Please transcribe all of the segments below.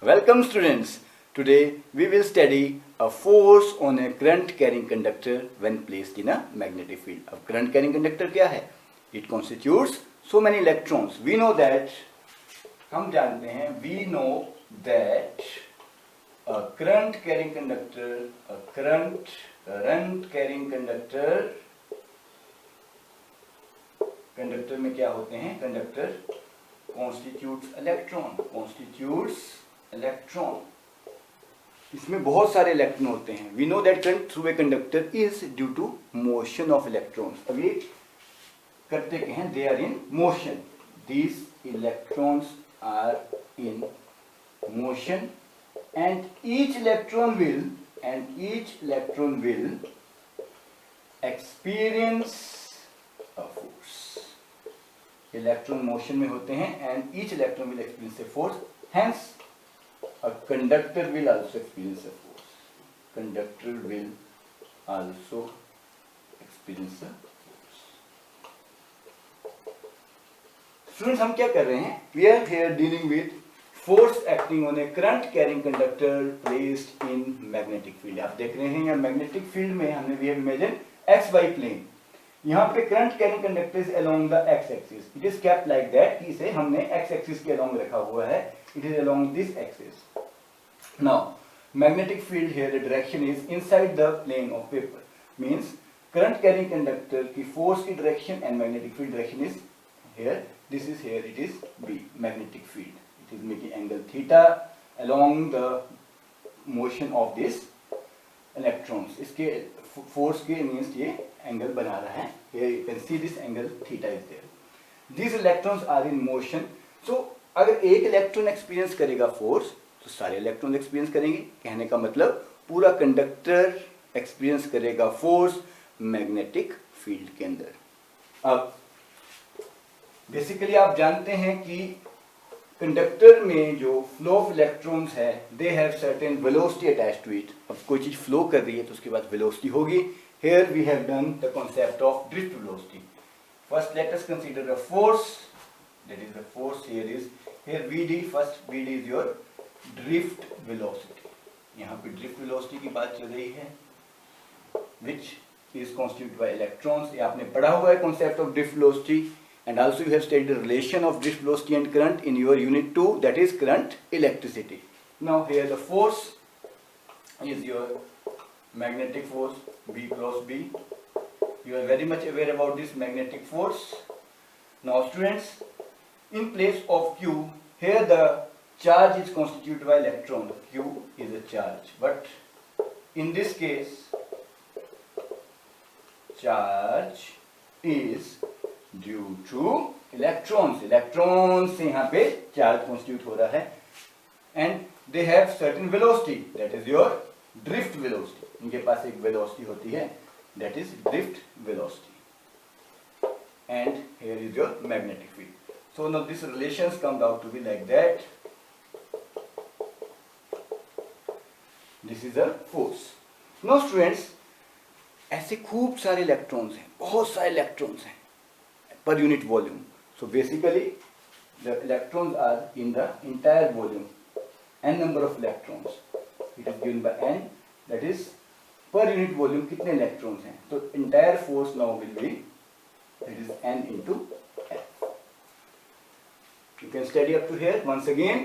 Welcome students. Today we will study a force on a current carrying conductor when placed in a magnetic field. अब current carrying conductor क्या है? It constitutes so many electrons. We know that हम जानते हैं we know that a current carrying conductor, a current carrying conductor, conductor में क्या होते हैं? Conductor constitutes electron. इसमें बहुत सारे इलेक्ट्रॉन होते हैं. We know that current through a conductor is due to motion of electrons. अब ये करते क्या हैं? They are in motion. These electrons are in motion, and each electron will experience a force. Electron motion में होते हैं and each electron will experience a force. Hence, a conductor will also experience a force. Conductor will also experience a force. Students, हम क्या कर रहे हैं? We are here dealing with force acting on a current carrying conductor placed in magnetic field. आप देख रहे हैं यहाँ magnetic field में हमने we have imagined XY plane. यहाँ पे current carrying conductor is along the x axis. It is kept like that कि इसे हमने एक्स एक्सिस के अलोंग रखा हुआ है. It is along this axis. Now magnetic field here the direction is inside the plane of paper. Means current carrying conductor की force की direction and magnetic field direction is here. This is here. It is B magnetic field. It is making angle theta along the motion of this electrons. इसके force के means ये angle बना रहा है. Here you can see this angle theta is there. These electrons are in motion. So अगर एक electron experience करेगा force तो सारे इलेक्ट्रॉन एक्सपीरियंस करेंगे. कहने का मतलब पूरा कंडक्टर एक्सपीरियंस करेगा फोर्स मैग्नेटिक फील्ड के अंदर. अब बेसिकली आप जानते हैं कि कंडक्टर में जो फ्लो ऑफ इलेक्ट्रॉन्स है they have certain velocity attached to it. अब कोई चीज फ्लो कर रही है तो उसके बाद वेलोसिटी होगी. Here we have done the concept of drift velocity. First let us consider a force. That is the force here is here Vd. First Vd is your drift velocity. यहाँ पे drift velocity की बात चल रही है which is constituted by electrons. ये आपने पढ़ा हुआ है concept of drift velocity, and also you have studied the relation of drift velocity and current in your unit 2, that is current electricity. Now here the force is your magnetic force B cross B. You are very much aware about this magnetic force. Now students, in place of Q, here the charge is constituted by electron. Q is a charge, but in this case charge is due to electrons. Electrons से यहाँ पे charge constitute हो रहा है and they have certain velocity, that is your drift velocity. इनके पास एक velocity होती है, that is drift velocity, and here is your magnetic field. So now these relations come out to be like that. This is a force. Now students, ऐसे खूब सारे electrons हैं, बहुत सारे इलेक्ट्रॉन्स हैं per unit volume. So basically the electrons are in the entire volume. N number of electrons. It is given by N. That is per unit volume कितने electrons हैं. तो entire force now will be, that is N into F. You can study up to here. Once again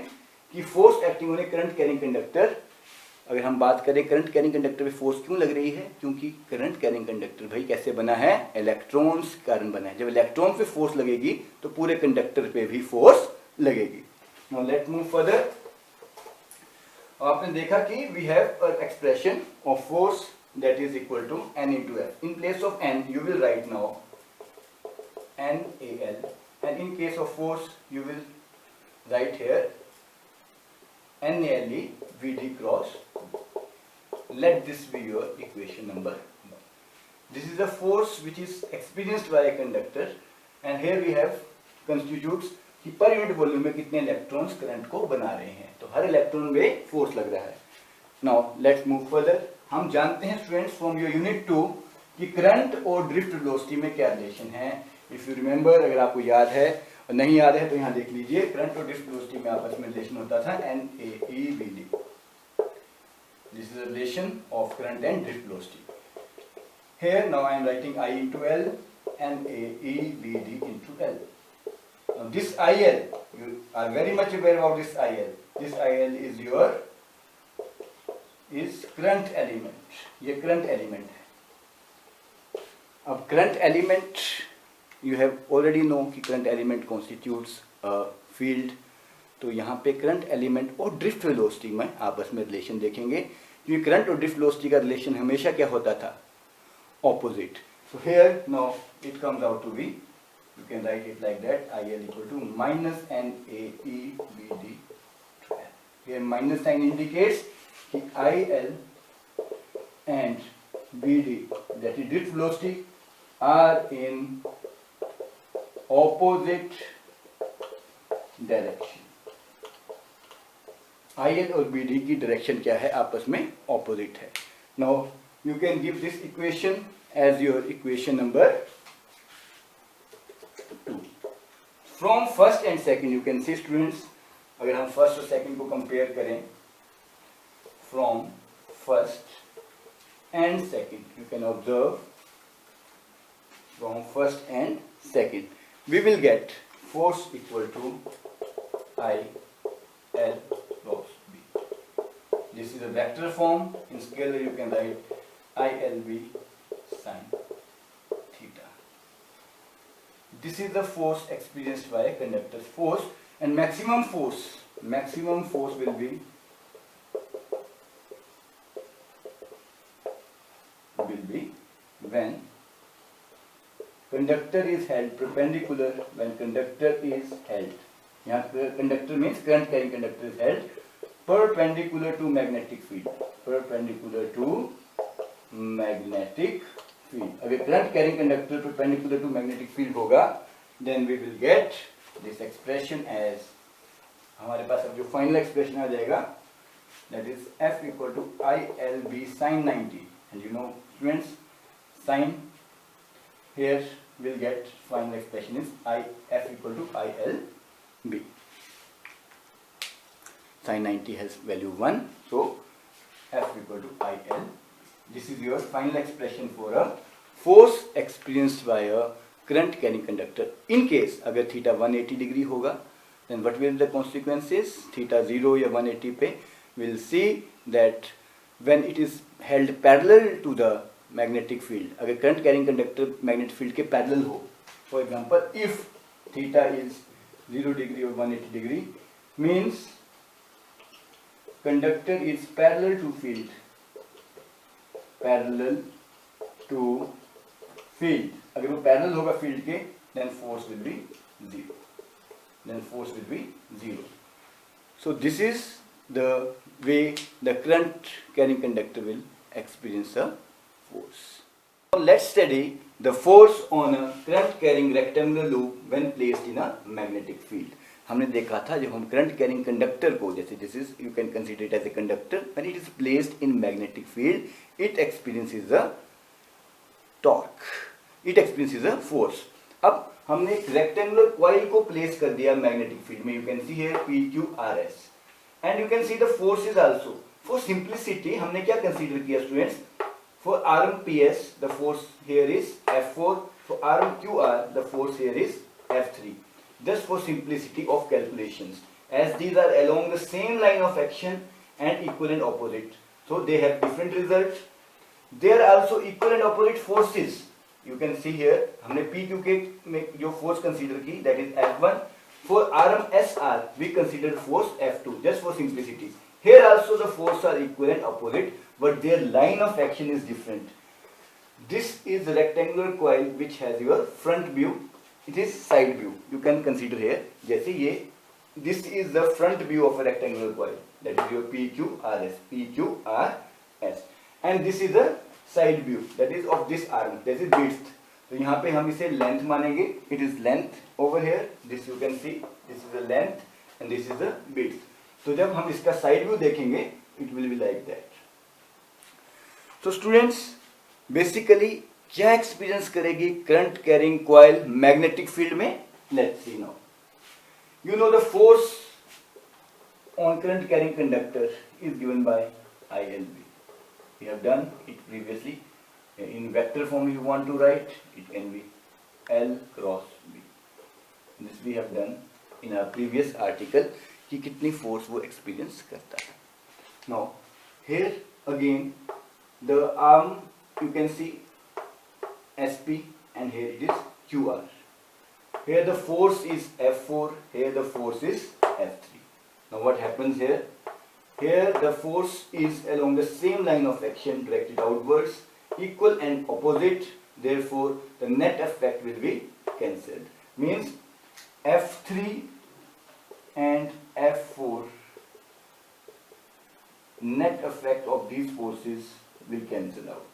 कि force acting on a current carrying conductor. अगर हम बात करें current carrying conductor पे force क्यों लग रही है, क्योंकि करंट कैरिंग कंडक्टर भाई कैसे बना है? इलेक्ट्रॉन्स कारण बना है. जब इलेक्ट्रॉन पे फोर्स लगेगी तो पूरे कंडक्टर पे भी फोर्स लगेगी. Now let move further. आपने देखा कि we have an expression of force that is equal to N into F. In place of N you will write now NAL, and in case of force you will write here NALE Vd cross. Let this be your equation number 1. This is the force which is experienced by a conductor, and here we have constitutes कि per unit volume में कितने electrons current को बना रहे हैं. तो हर electron में force लग रहा है. Now let's move further. हम जानते हैं स्टूडेंट्स फ्रॉम योर यूनिट 2 कि करंट और ड्रिफ्ट वेलोसिटी में क्या रिलेशन है. इफ यू रिमेंबर, अगर आपको याद है, नहीं याद है तो यहाँ देख लीजिए, करंट और ड्रिफ्ट वेलोसिटी में आपस में रिलेशन होता था NAEBD. This is a relation of current and drift velocity. Here now I am writing I into L and NAEBD into L. Now this IL, you are very much aware about this IL. This IL is your current element. ये current element है. अब current element you have already know कि current element constitutes a field. तो यहाँ पे current element और drift velocity में आपस में रिलेशन देखेंगे, क्योंकि करंट और ड्रिफ्ट वेलोसिटी का रिलेशन हमेशा क्या होता था, opposite. So here now it comes out to be, you can write it like that, IL equal to minus NAEBD. Here minus sign indicates कि IL and BD that is drift velocity are in opposite direction. IL और BD की direction क्या है, आपस में opposite है. Now you can give this equation as your equation number 2. From first and second you can see students, अगर हम first और सेकंड को कंपेयर करें, from first and second you can observe, from first and second we will get force equal to IL cross B. This is a vector form. In scalar you can write ILB sin theta. This is the force experienced by a conductor's force, and maximum force will be when conductor is held perpendicular, when conductor is held, यहाँ conductor means current carrying conductor is held perpendicular to magnetic field, perpendicular to magnetic field. अगर current carrying conductor perpendicular to magnetic field होगा, then we will get this expression as, हमारे पास अब जो final expression आ जाएगा, that is F equal to ILB sin 90. And you know students, sin here will get final expression is F equal to ILB. Sin 90 has value 1, so F equal to IL. This is your final expression for a force experienced by a current carrying conductor. In case अगर theta 180 degree होगा, then what will the consequences? Theta 0 या 180 पे we'll see that when it is held parallel to the magnetic field, अगर current carrying conductor magnetic field के parallel हो, for example if theta is 0 degree or 180 degree, means conductor is parallel to field, parallel to field. अगर वो parallel होगा field के, then force will be 0, then force will be 0. So this is the way the current carrying conductor will experience a force. Now let's study the force on a current carrying rectangular loop when placed in a magnetic field. हमने देखा था जब हम current carrying conductor को, जैसे this is, you can consider it as a conductor, when it is placed in magnetic field it experiences a torque, it experiences a force. अब हमने एक रेक्टेंगुलर कॉइल को प्लेस कर दिया मैग्नेटिक फील्ड में, you can see here PQRS, and you can see the forces also. For simplicity हमने क्या consider किया students, for RMPS the force here is F4, for RMQR the force here is F3. Just for simplicity of calculations, as these are along the same line of action and equal and opposite, so they have different results. They are also equal and opposite forces. You can see here, हमने PQ के में जो force consider की, that is F1. For RMSR we consider force F2. Just for simplicity. Here also the forces are equal and opposite, but their line of action is different. This is the rectangular coil which has your front view. It is side view. You can consider here. जैसे ये, this is the front view of a rectangular coil. That is your PQRS, PQRS. And this is the side view. That is of this arm. That is width. तो यहाँ पे हम इसे length मानेंगे. It is length over here. This you can see. This is the length and this is the width. तो जब हम इसका side view देखेंगे, it will be like that. So students, basically क्या एक्सपीरियंस करेगी current carrying coil magnetic field में, let's see now. You know the force on current carrying conductor is given by ILB. We have done it previously. In vector form if you want to write, it can be L cross B. This we have done in our previous article कि कितनी force वो experience करता है. Now here again the arm you can see SP and here it is QR. Here the force is F4, here the force is F3. Now what happens here? Here the force is along the same line of action directed outwards, equal and opposite, therefore the net effect will be cancelled. Means F3 and F4, net effect of these forces will cancel out,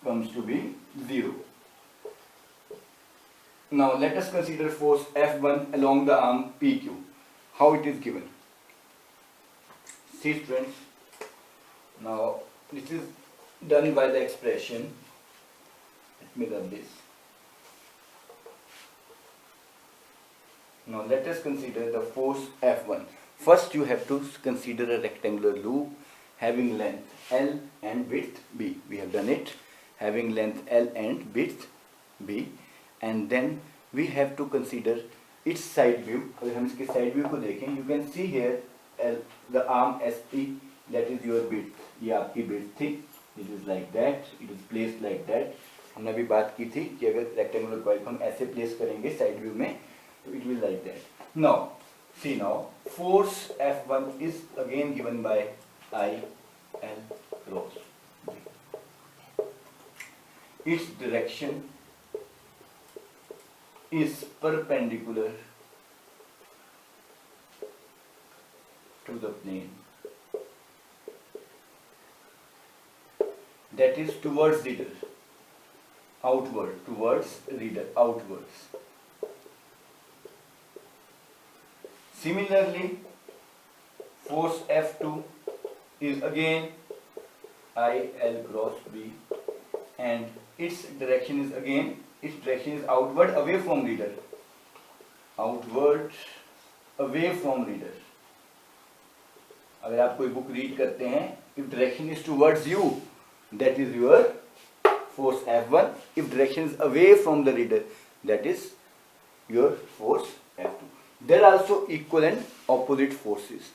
comes to be 0. Now let us consider force F1 along the arm PQ. How it is given? See friends, now this is done by the expression, let me rub this. Now let us consider the force F1. First you have to consider a rectangular loop having length L and width B. We have done it, having length L and width B, and then we have to consider its side view. अगर हम इसके side view को देखें, you can see here the arm SP, that is your width. ये आपकी width थी. It is like that. It is placed like that. हमने अभी बात की थी कि अगर rectangular coil को हम ऐसे place करेंगे side view में, तो it will like that. Now see now force F1 is again given by I L cross B. Its direction is perpendicular to the plane, that is towards reader, outward, towards reader, outwards. Similarly, force F2 is again I L cross B, and its direction is outward, away from reader, outward, away from reader. अगर आप कोई book read करते हैं, if direction is towards you, that is your force F1. If direction is away from the reader, that is your force F2. There are also equal and opposite forces.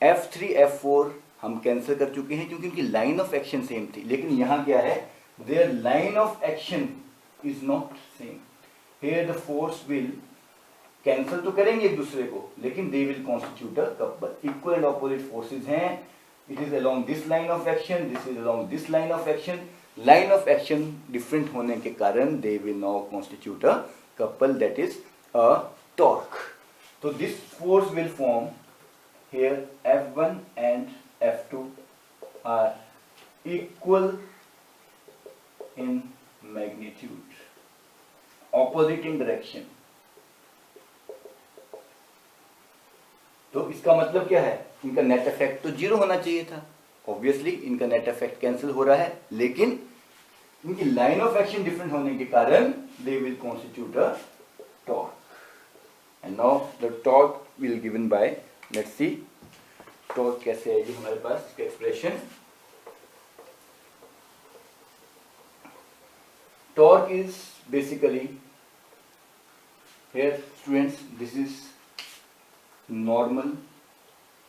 F3, F4 हम cancel कर चुके हैं क्योंकि उनकी line of action same थी, लेकिन यहाँ क्या है, their line of action is not same. Here the force will cancel तो करेंगे एक दूसरे को, लेकिन they will constitute a couple. Equal and opposite forces हैं. It is along this line of action, this is along this line of action. Line of action different होने के कारण they will now constitute a couple, that is a torque. So this force will form here F1 and F2 are equal in magnitude, opposite in direction. तो इसका मतलब क्या है, इनका net effect तो जीरो होना चाहिए था. ऑब्वियसली इनका नेट इफेक्ट कैंसिल हो रहा है, लेकिन इनकी लाइन ऑफ एक्शन डिफरेंट होने के कारण they will constitute a torque. And now the torque will given by, let's see torque कैसे आएगी हमारे पास, इसका expression. Torque is basically, here students, this is normal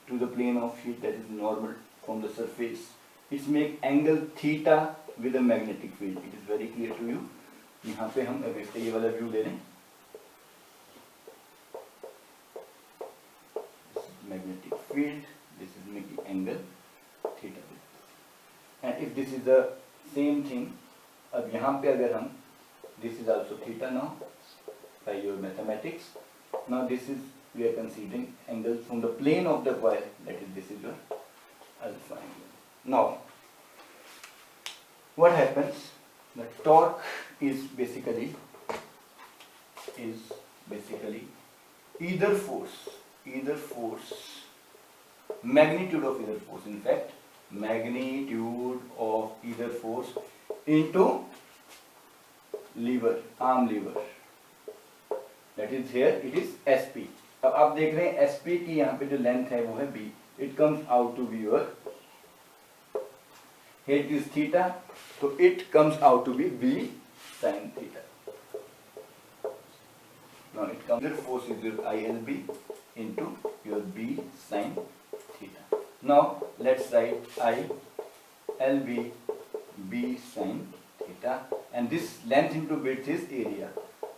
to the plane of sheet, that is normal from the surface. It's make angle theta with a magnetic field. It is very clear to you. यहाँ पे हम अगर ये वाला view ले लें, magnetic field, this is making angle theta. And if this is the same thing, अब यहाँ पे अगर हम, this is also theta now by your mathematics. Now this is, we are considering angle from the plane of the coil, that is this is your alpha angle. Now what happens, the torque is basically either force, magnitude of either force, in fact magnitude of either force into lever, arm lever. That is here it is SP। अब आप देख रहे हैं SP की यहाँ पे जो length है वो है B, it comes out to be your, here it is theta, so it comes out to be B sin theta. Now it comes, your force is your ILB into your B sin theta. Now let's write ILB B sin theta, and this length into width is area.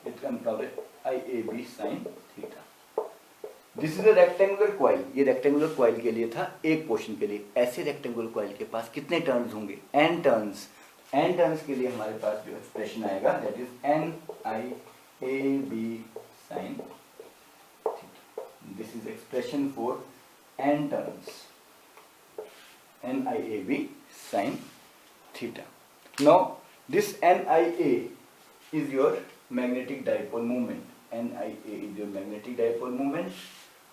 It comes out as IAB sin theta. This is a rectangular coil, ये rectangular coil के लिए था, एक portion के लिए। ऐसे rectangular coil के पास कितने टर्न्स होंगे? n turns. n टर्न्स के लिए हमारे पास जो एक्सप्रेशन आएगा that is NIAB sin theta. This is expression for n turns, NIAB sin theta. Now this NIA is your magnetic dipole moment. NIA is your magnetic dipole moment.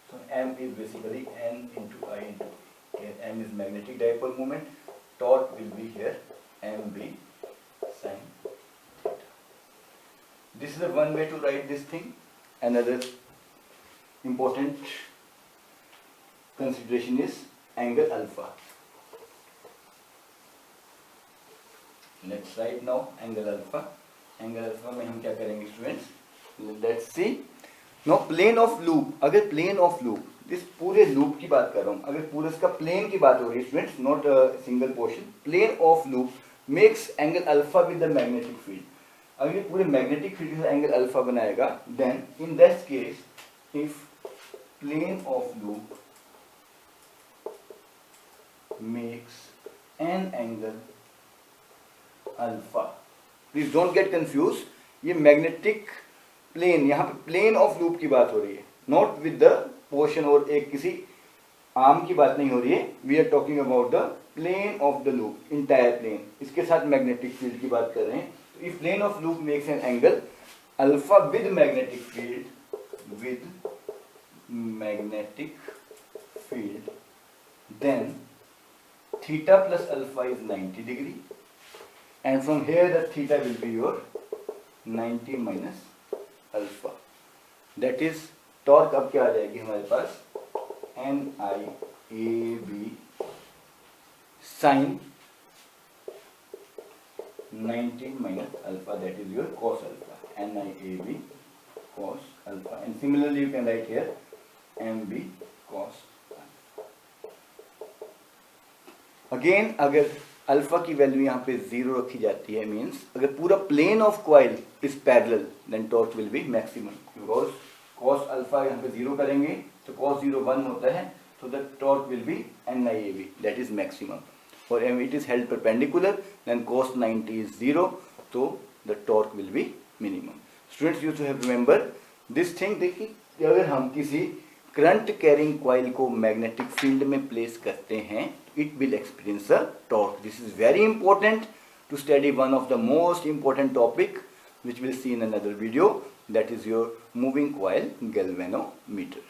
So M is basically N into I into A. Here M is magnetic dipole moment. Torque will be here MB sin theta. This is the one way to write this thing. Another important consideration is angle alpha. Let's write now angle alpha. Angle alpha में हम क्या करेंगे students? Let's see. Now plane of loop, अगर plane of loop, this पूरे loop की बात कर रहा हूँ, अगर पूरे इसका plane की बात हो रही है students, not a single portion, plane of loop makes angle alpha with the magnetic field. अगर ये पूरे magnetic field से angle alpha बनाएगा, then in that case, if plane of loop makes an angle alpha, please don't get confused, ये magnetic plane, यहाँ पे plane of loop की बात हो रही है, नॉट विद द पोर्शन और एक किसी आर्म की बात नहीं हो रही है। We are talking about the plane of the loop, entire plane, इसके साथ मैग्नेटिक फील्ड की बात कर रहे हैं। तो if plane of loop makes an angle alpha with magnetic field, then theta plus alpha is 90 degree, and from here the theta will be your 90 minus alpha. That is torque अब क्या आ जाएगी हमारे पास? NIAB sin 90 minus alpha, that is your cos alpha. NIAB cos alpha, and similarly you can write here MB cos alpha. Again अगर alpha की value यहाँ पे 0 रखी जाती है, मीन्स अगर पूरा plane of coil is parallel, then torque will be maximum, because cos alpha यहाँ पे 0 करेंगे तो cos 0 1 होता है, so the torque will be NIAB, that is maximum. For M it is held perpendicular, then cos 90 is 0, so the torque will be minimum. Students, you have to remember this thing. देखिए अगर हम किसी current carrying coil को magnetic field में place करते हैं, it will experience a torque. This is very important to study one of the most important topic which we'll see in another video, that is your moving coil galvanometer.